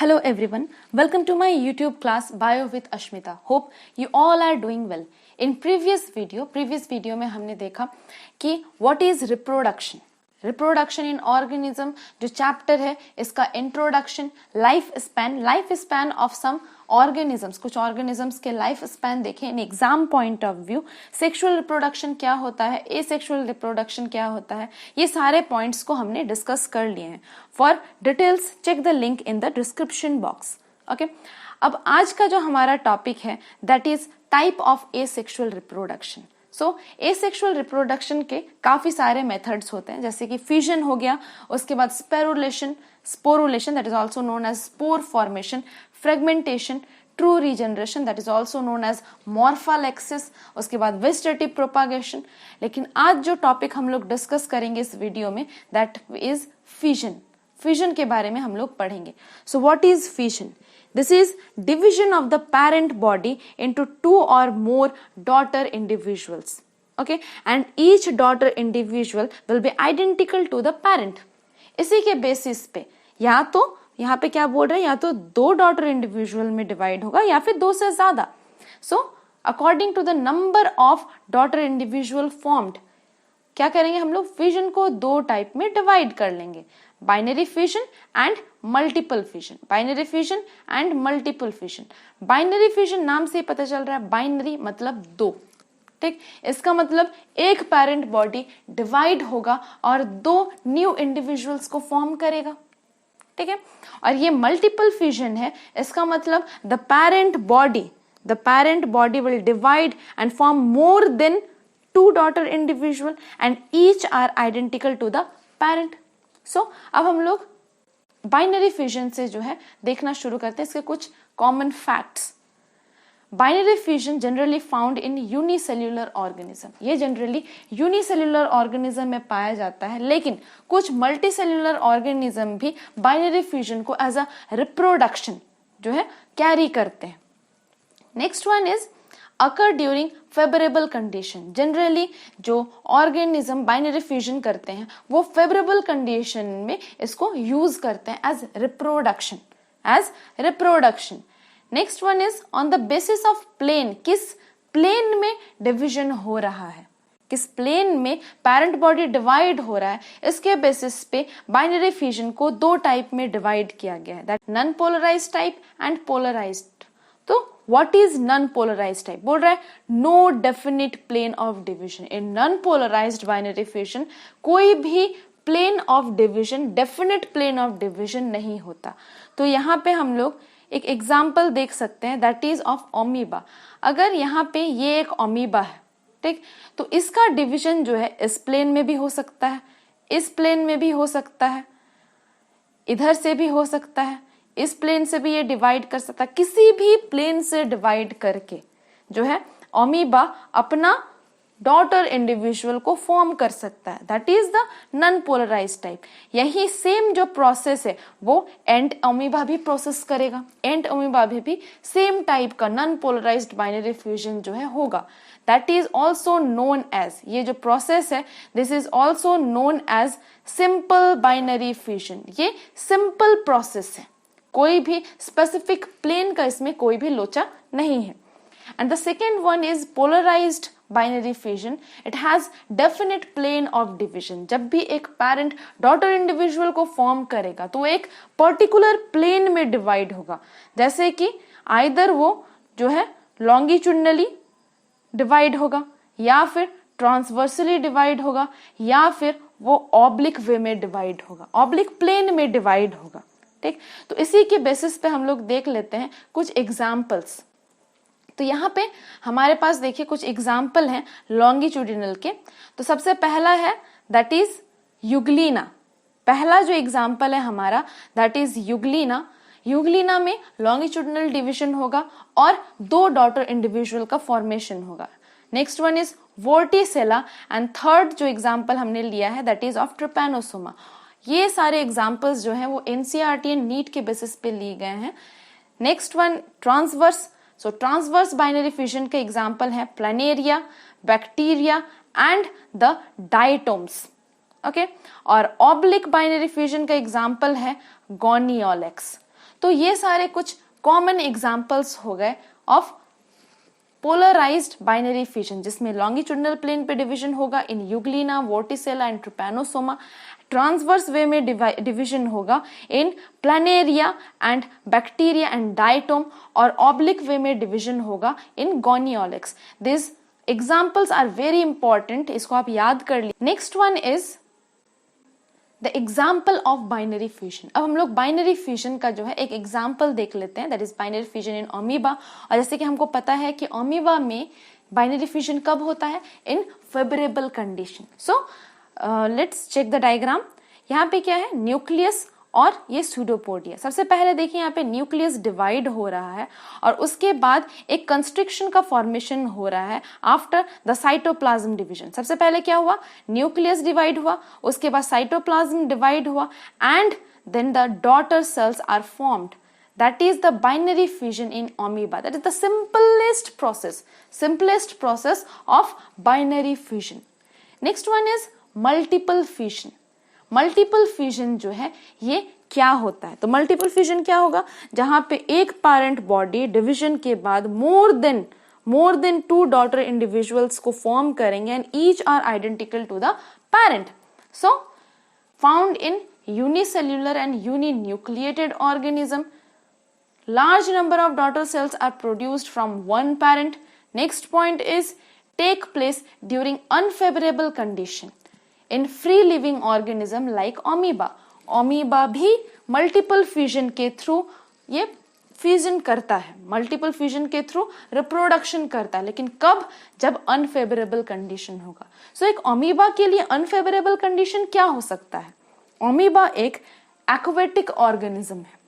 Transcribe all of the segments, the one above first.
Hello everyone, welcome to my YouTube class Bio with Ashmita. Hope you all are doing well. In previous video में हमने देखा कि what is reproduction. Reproduction in organism जो chapter है इसका introduction, life span of some organisms, कुछ organisms के life span देखें in exam point of view, sexual reproduction क्या होता है, एसेक्सुअल रिप्रोडक्शन क्या होता है, ये सारे पॉइंट्स को हमने डिस्कस कर लिए हैं. For details check the link in the description box. Okay, अब आज का जो हमारा टॉपिक है that is type of asexual reproduction. So asexual reproduction के काफी सारे मेथड्स होते हैं, जैसे कि फिजन हो गया, उसके बाद sporulation that is also known as spore formation, fragmentation, true regeneration that is also known as morphallaxis, उसके बाद वेजिटेटिव प्रोपागेशन. लेकिन आज जो टॉपिक हम लोग डिस्कस करेंगे इस वीडियो में दैट इज फिजन. फिजन के बारे में हम लोग पढ़ेंगे. So what is fission? This is division of the parent body into two or more daughter individuals. Okay, and each daughter individual will be identical to the parent. इसी के basis पे या तो यहाँ पे क्या बोल रहे हैं, या तो दो डॉटर इंडिविजुअल में डिवाइड होगा या फिर दो से ज्यादा. So according to the number of daughter individual formed क्या करेंगे हम लोग, फिजन को दो टाइप में डिवाइड कर लेंगे, binary fission and multiple fission. Binary fission and multiple fission. Binary fission नाम से ही पता चल रहा है, बाइनरी मतलब दो. ठीक, इसका मतलब एक पेरेंट बॉडी डिवाइड होगा और दो न्यू इंडिविजुअल्स को फॉर्म करेगा. ठीक है, और ये मल्टीपल फिजन है, इसका मतलब the parent body will divide and form more than two daughter individual and each are identical to the parent. So अब हम लोग बाइनरी फिजन से जो है देखना शुरू करते हैं इसके कुछ common facts. Binary fission generally found in unicellular organism. ये जनरली यूनिसेल्युलर ऑर्गेनिज्म में पाया जाता है, लेकिन कुछ मल्टीसेल्युलर ऑर्गेनिज्म भी बाइनरी फिजन को एज अ रिप्रोडक्शन जो है कैरी करते हैं. Next one is occur during favorable condition. Generally जो ऑर्गेनिज्म बाइनरी फ्यूजन करते हैं वो फेवरेबल कंडीशन में इसको यूज करते हैं as reproduction. Next one is on the basis of plane. किस प्लेन में डिवीजन हो रहा है, किस प्लेन में पेरेंट बॉडी डिवाइड हो रहा है, इसके बेसिस पे बाइनरी फ्यूजन को दो टाइप में डिवाइड किया गया है, that non polarised type and polarised. तो What is non-polarized type? बोल रहा है no definite plane of division. In non-polarized binary fission कोई भी plane of division, definite plane of division नहीं होता. तो यहाँ पे हम लोग एक एग्जाम्पल देख सकते हैं that is of amoeba. अगर यहाँ पे ये एक अमीबा है, ठीक, तो इसका डिविजन जो है इस प्लेन में भी हो सकता है, इस प्लेन में भी हो सकता है, इधर से भी हो सकता है, इस प्लेन से भी ये डिवाइड कर सकता है. किसी भी प्लेन से डिवाइड करके जो है अमीबा अपना डॉटर इंडिविजुअल को फॉर्म कर सकता है. That is the non polarised type. यही सेम जो प्रोसेस है वो एंट अमीबा भी प्रोसेस करेगा. एंट अमीबा भी सेम टाइप का नॉन पोलराइज्ड बाइनरी फ्यूजन जो है होगा. That is also known as, ये जो प्रोसेस है this is also known as simple binary fusion. ये सिंपल प्रोसेस है, कोई भी स्पेसिफिक प्लेन का इसमें कोई भी लोचा नहीं है. And the second one is polarised binary fission. It has definite plane of division. जब भी एक पेरेंट डॉटर इंडिविजुअल को फॉर्म करेगा तो एक पर्टिकुलर प्लेन में डिवाइड होगा, जैसे कि आइदर वो जो है लॉन्गिट्यूडनली डिवाइड होगा, या फिर ट्रांसवर्सली डिवाइड होगा, या फिर वो ऑब्लिक वे में डिवाइड होगा, ऑब्लिक प्लेन में डिवाइड होगा. ठीक, तो इसी के बेसिस पे हम लोग देख लेते हैं कुछ एग्जाम्पल्स. तो यहाँ पे हमारे पास देखिए कुछ एग्जाम्पल हैं लॉन्गिट्यूडिनल के. तो सबसे पहला है दैट इज यूग्लिना. पहला जो एग्जाम्पल है हमारा दैट इज यूग्लिना. यूग्लिना में लॉन्गिट्यूडिनल डिवीजन होगा और दो डॉटर इंडिविजुअल का फॉर्मेशन होगा. Next one is vorticella. And third जो एग्जाम्पल हमने लिया है दैट इज ऑफ ट्रिपैनोसोमा. ये सारे एग्जाम्पल्स जो हैं वो एनसीईआरटी एंड नीट के बेसिस पे लिए गए हैं. Next one transverse. So transverse binary fusion के एग्जाम्पल है planaria, bacteria and the diatoms. Okay, और ऑब्लिक बाइनरी फ्यूजन का एग्जाम्पल है गोनियोलेक्स. तो ये सारे कुछ कॉमन एग्जाम्पल्स हो गए ऑफ पोलराइज्ड बाइनरी फिजन, जिसमें लॉन्गिट्यूडनल प्लेन पे डिवीजन होगा in euglena, vorticella and trypanosoma, transverse way में डिवीजन होगा in planaria and bacteria and डायटोम, और ऑब्लिक वे में डिवीजन होगा in gonyaulax. This examples are very important, इसको आप याद कर लीजिए। Next one is the example of binary fusion. अब हम लोग बाइनरी फ्यूजन का जो है एक एग्जाम्पल देख लेते हैं, that is binary fusion in amoeba. और जैसे कि हमको पता है कि अमीबा में बाइनरी फ्यूजन कब होता है, in favourable condition. So let's check the diagram. यहाँ पे क्या है, न्यूक्लियस और ये सूडोपोडिया। सबसे पहले देखिए यहाँ पे न्यूक्लियस डिवाइड हो रहा है और उसके बाद एक कंस्ट्रिक्शन का फॉर्मेशन हो रहा है आफ्टर द साइटोप्लाज्म डिवीजन। सबसे पहले क्या हुआ, न्यूक्लियस डिवाइड हुआ, उसके बाद साइटोप्लाज्म डिवाइड हुआ and then the daughter cells are formed. That is the binary fission in amoeba. That is the simplest process of binary fission. Next one is multiple fission. Multiple fusion जो है ये क्या होता है, तो multiple fusion क्या होगा, जहां पे एक पेरेंट बॉडी डिवीजन के बाद मोर देन 2 डॉटर इंडिविजुअल्स को फॉर्म करेंगे and each are identical to the parent. So found in unicellular and uninucleated organism, large number of daughter cells are produced from one parent. Next point is take place during unfavorable condition in free living organism like amoeba. amoeba भी multiple fusion के through ये fusion करता है, multiple fusion के through reproduction करता है, लेकिन कब, जब अनफेवरेबल कंडीशन होगा। सो एक अमीबा के लिए अनफेवरेबल कंडीशन क्या हो सकता है, अमीबा एक एक्वेटिक ऑर्गेनिज्म है,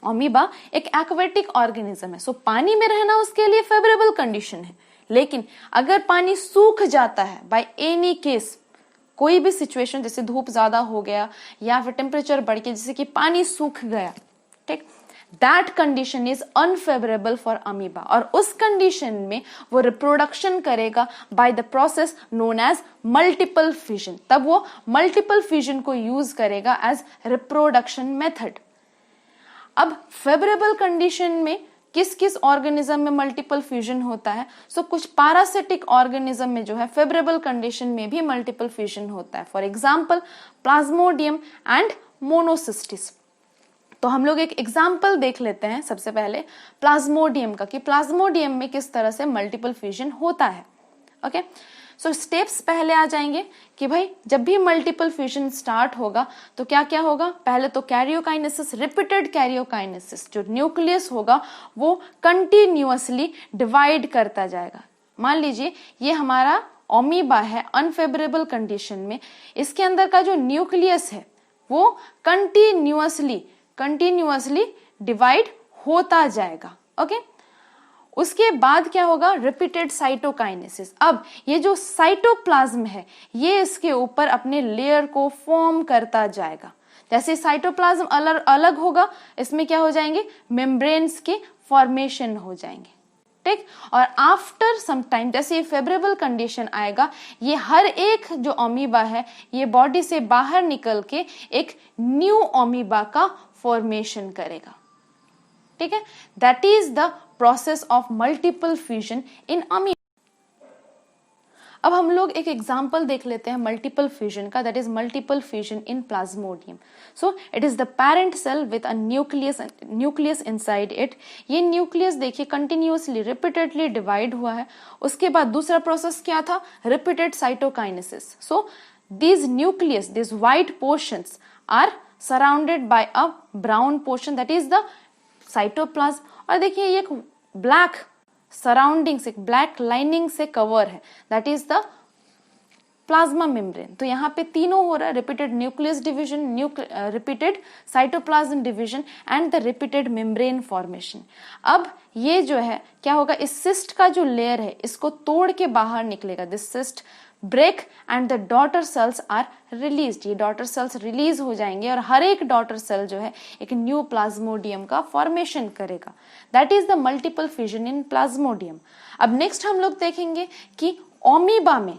अमीबा एक एक्वेटिक ऑर्गेनिज्म है। सो पानी में रहना उसके लिए फेवरेबल कंडीशन है, लेकिन अगर पानी सूख जाता है बाय एनी केस, कोई भी सिचुएशन, जैसे धूप ज्यादा हो गया या फिर टेम्परेचर बढ़ के जैसे कि पानी सूख गया, ठीक, that condition is unfavourable for amoeba, और उस कंडीशन में वो रिप्रोडक्शन करेगा by the process known as multiple fusion. तब वो मल्टीपल फ्यूजन को यूज करेगा एज रिप्रोडक्शन मेथड। अब फेवरेबल कंडीशन में किस किस ऑर्गेनिज्म में मल्टीपल फ्यूजन होता है, सो कुछ पैरासिटिक ऑर्गेनिज्म में जो है फेवरेबल कंडीशन में भी मल्टीपल फ्यूजन होता है, for example Plasmodium and Monocystis. तो हम लोग एक एग्जांपल देख लेते हैं सबसे पहले प्लाज्मोडियम का, कि प्लाज्मोडियम में किस तरह से मल्टीपल फ्यूजन होता है। ओके, सो स्टेप्स पहले आ जाएंगे कि भाई जब भी मल्टीपल फ्यूजन स्टार्ट होगा तो क्या क्या होगा, पहले तो कैरियोकाइनेसिस, रिपीटेड कैरियोकाइनेसिस, जो न्यूक्लियस होगा वो कंटिन्यूअसली डिवाइड करता जाएगा। मान लीजिए ये हमारा अमीबा है अनफेवरेबल कंडीशन में, इसके अंदर का जो न्यूक्लियस है वो कंटिन्यूअसली डिवाइड होता जाएगा। ओके, उसके बाद क्या होगा, रिपीटेड साइटोकाइनेसिस। अब ये जो साइटोप्लाज्म है ये इसके ऊपर अपने लेयर को फॉर्म करता जाएगा। जैसे साइटोप्लाज्म अलग होगा, इसमें क्या हो जाएंगे, मेम्ब्रेन्स के फॉर्मेशन हो जाएंगे, ठीक। और आफ्टर सम टाइम जैसे ये फेवरेबल कंडीशन आएगा, ये हर एक जो अमीबा है ये बॉडी से बाहर निकल के एक न्यू अमीबा का फॉर्मेशन करेगा, ठीक है। That is the process of multiple fusion in amoeba. अब हम लोग एक एग्जांपल देख लेते हैं मल्टीपल फ्यूजन का, that is multiple fusion in Plasmodium. So it is the parent cell with a nucleus inside it. ये न्यूक्लियस देखिए कंटिन्यूअसली रिपीटेडली डिवाइड हुआ है। उसके बाद दूसरा प्रोसेस क्या था, repeated cytokinesis. So these nucleus, these white portions are surrounded by a brown portion, that is the cytoplasm। और देखिए ये एक ब्लैक सराउंडिंग से, ब्लैक लाइनिंग से कवर है, that is the plasma membrane. तो यहाँ पे तीनों हो रहा है, repeated nucleus division, repeated cytoplasm division and the repeated membrane formation. अब ये जो है क्या होगा, इस सिस्ट का जो लेयर है इसको तोड़ के बाहर निकलेगा, this cyst break and the daughter cells are released. ये डॉटर सेल्स रिलीज हो जाएंगे और हर एक डॉटर सेल जो है एक न्यू प्लाज्मोडियम का फॉर्मेशन करेगा, that is the multiple fusion in Plasmodium. अब नेक्स्ट हम लोग देखेंगे कि अमीबा में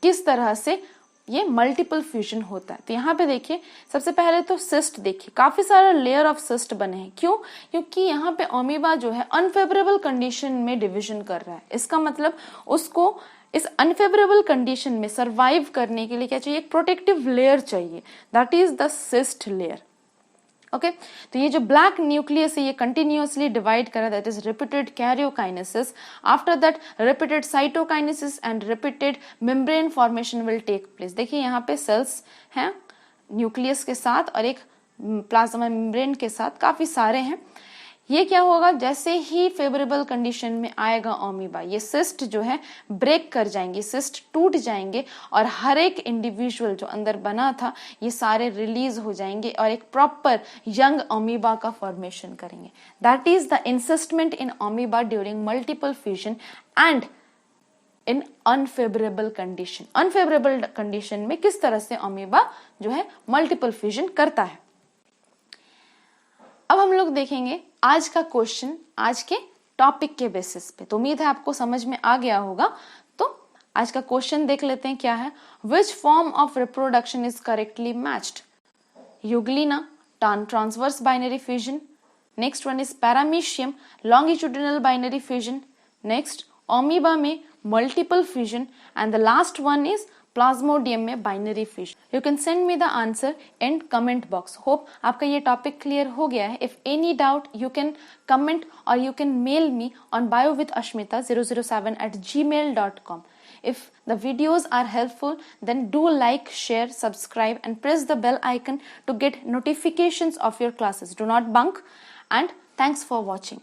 किस तरह से ये मल्टीपल फ्यूजन होता है। तो यहाँ पे देखिए सबसे पहले तो सिस्ट देखिए, काफी सारे लेयर ऑफ सिस्ट बने हैं। क्यों? क्योंकि यहाँ पे अमीबा जो है अनफेवरेबल कंडीशन में डिवीजन कर रहा है। इसका मतलब उसको इस अनफेवरेबल कंडीशन में सरवाइव करने के लिए क्या चाहिए? एक प्रोटेक्टिव लेयर चाहिए, that is the cyst layer. Okay तो ये जो ब्लैक न्यूक्लियस है ये कंटिन्यूअसली डिवाइड कर रहा है, that is repeated karyokinesis. After that repeated cytokinesis and repeated membrane formation will take place. देखिए यहाँ पे सेल्स हैं न्यूक्लियस के साथ और एक प्लाज्मा मेम्ब्रेन के साथ, काफी सारे हैं। ये क्या होगा? जैसे ही फेवरेबल कंडीशन में आएगा अमीबा, ये सिस्ट जो है ब्रेक कर जाएंगे, सिस्ट टूट जाएंगे और हर एक इंडिविजुअल जो अंदर बना था ये सारे रिलीज हो जाएंगे और एक प्रॉपर यंग अमीबा का फॉर्मेशन करेंगे। That is the encystment in amoeba during multiple fusion and in unfavourable condition. Unfavourable condition में किस तरह से अमीबा जो है मल्टीपल फ्यूजन करता है। अब हम लोग देखेंगे आज का क्वेश्चन आज के टॉपिक के बेसिस पे। तो उम्मीद है आपको समझ में आ गया होगा। तो आज का क्वेश्चन देख लेते हैं क्या है। Which form of reproduction is correctly matched? Euglena, transverse binary fusion. Next one is paramecium, longitudinal binary fusion. Next amoeba में multiple fusion and the last one is plasmodium में binary fusion. You can send me the answer in comment box. Hope आपका ये topic clear हो गया है। If any doubt you can comment और you can mail me on biowithashmita007@gmail.com. If the videos are helpful, then do like, share, subscribe and press the bell icon to get notifications of your classes. Do not bunk and thanks for watching.